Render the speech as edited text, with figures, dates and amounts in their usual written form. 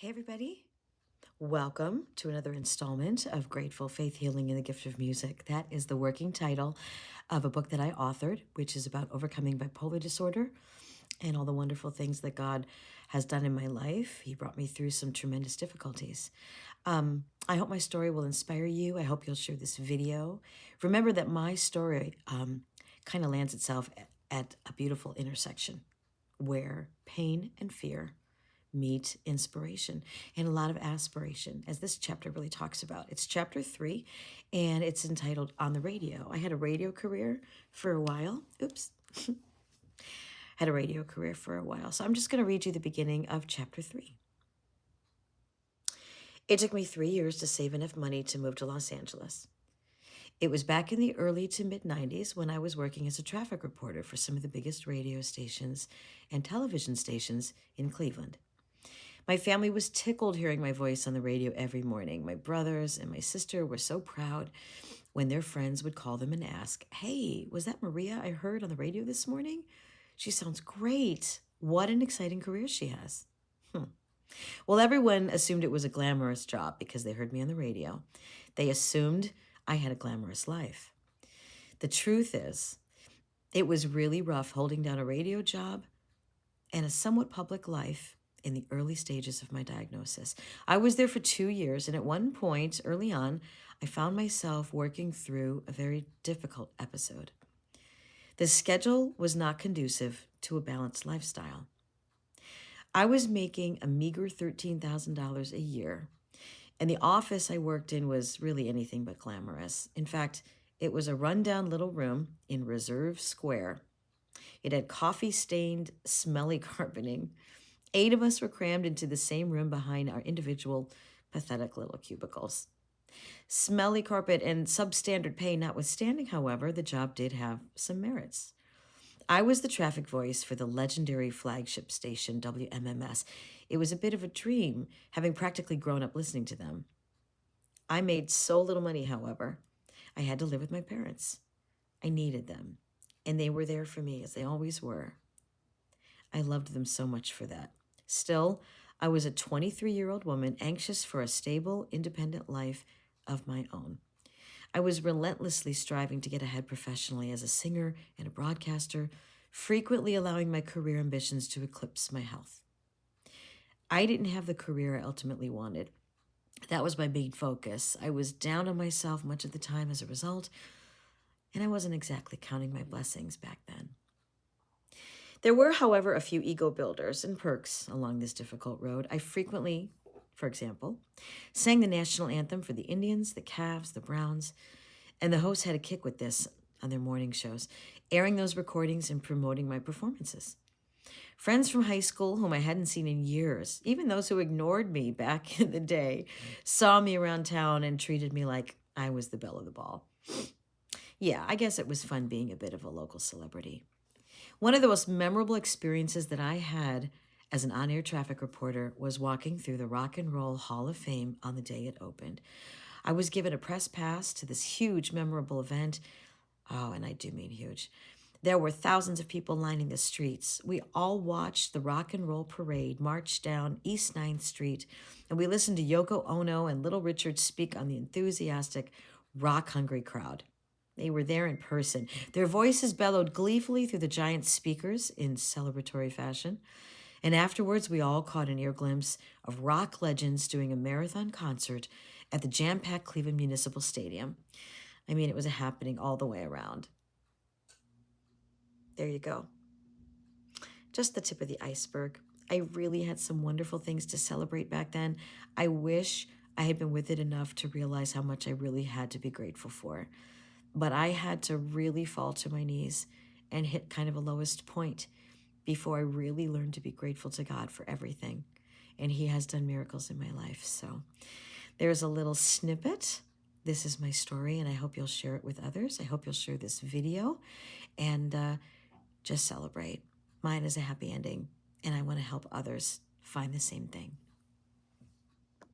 Hey, everybody. Welcome to another installment of Grateful Faith, Healing, and the Gift of Music. That is the working title of a book that I authored, which is about overcoming bipolar disorder and all the wonderful things that God has done in my life. He brought me through some tremendous difficulties. I hope my story will inspire you. I hope you'll share this video. Remember that my story kind of lands itself at a beautiful intersection where pain and fear meet inspiration and a lot of aspiration, as this chapter really talks about. It's chapter 3, and it's entitled On the Radio. I had a radio career for a while. Had a radio career for a while. So I'm just going to read you the beginning of chapter 3. It took me 3 years to save enough money to move to Los Angeles. It was back in the early to mid 90s when I was working as a traffic reporter for some of the biggest radio stations and television stations in Cleveland. My family was tickled hearing my voice on the radio every morning. My brothers and my sister were so proud when their friends would call them and ask, "Hey, was that Maria I heard on the radio this morning? She sounds great. What an exciting career she has." Well, everyone assumed it was a glamorous job because they heard me on the radio. They assumed I had a glamorous life. The truth is, it was really rough holding down a radio job and a somewhat public life in the early stages of my diagnosis. I was there for 2 years, and at one point early on, I found myself working through a very difficult episode. The schedule was not conducive to a balanced lifestyle. I was making a meager $13,000 a year, and the office I worked in was really anything but glamorous. In fact, it was a rundown little room in Reserve Square. It had coffee-stained, smelly carpeting. 8 of us were crammed into the same room behind our individual, pathetic little cubicles. Smelly carpet and substandard pay notwithstanding, however, the job did have some merits. I was the traffic voice for the legendary flagship station, WMMS. It was a bit of a dream, having practically grown up listening to them. I made so little money, however. I had to live with my parents. I needed them, and they were there for me, as they always were. I loved them so much for that. Still, I was a 23-year-old woman anxious for a stable, independent life of my own. I was relentlessly striving to get ahead professionally as a singer and a broadcaster, frequently allowing my career ambitions to eclipse my health. I didn't have the career I ultimately wanted. That was my main focus. I was down on myself much of the time as a result, and I wasn't exactly counting my blessings back then. There were, however, a few ego builders and perks along this difficult road. I frequently, for example, sang the national anthem for the Indians, the Cavs, the Browns, and the hosts had a kick with this on their morning shows, airing those recordings and promoting my performances. Friends from high school whom I hadn't seen in years, even those who ignored me back in the day, saw me around town and treated me like I was the belle of the ball. Yeah, I guess it was fun being a bit of a local celebrity. One of the most memorable experiences that I had as an on-air traffic reporter was walking through the Rock and Roll Hall of Fame on the day it opened. I was given a press pass to this huge, memorable event. Oh, and I do mean huge. There were thousands of people lining the streets. We all watched the rock and roll parade march down East 9th Street, and we listened to Yoko Ono and Little Richard speak on the enthusiastic, rock-hungry crowd. They were there in person. Their voices bellowed gleefully through the giant speakers in celebratory fashion. And afterwards, we all caught an ear glimpse of rock legends doing a marathon concert at the jam-packed Cleveland Municipal Stadium. I mean, it was a happening all the way around. There you go. Just the tip of the iceberg. I really had some wonderful things to celebrate back then. I wish I had been with it enough to realize how much I really had to be grateful for. But I had to really fall to my knees and hit kind of a lowest point before I really learned to be grateful to God for everything. And He has done miracles in my life. So there's a little snippet. This is my story, and I hope you'll share it with others. I hope you'll share this video and just celebrate. Mine is a happy ending, and I want to help others find the same thing.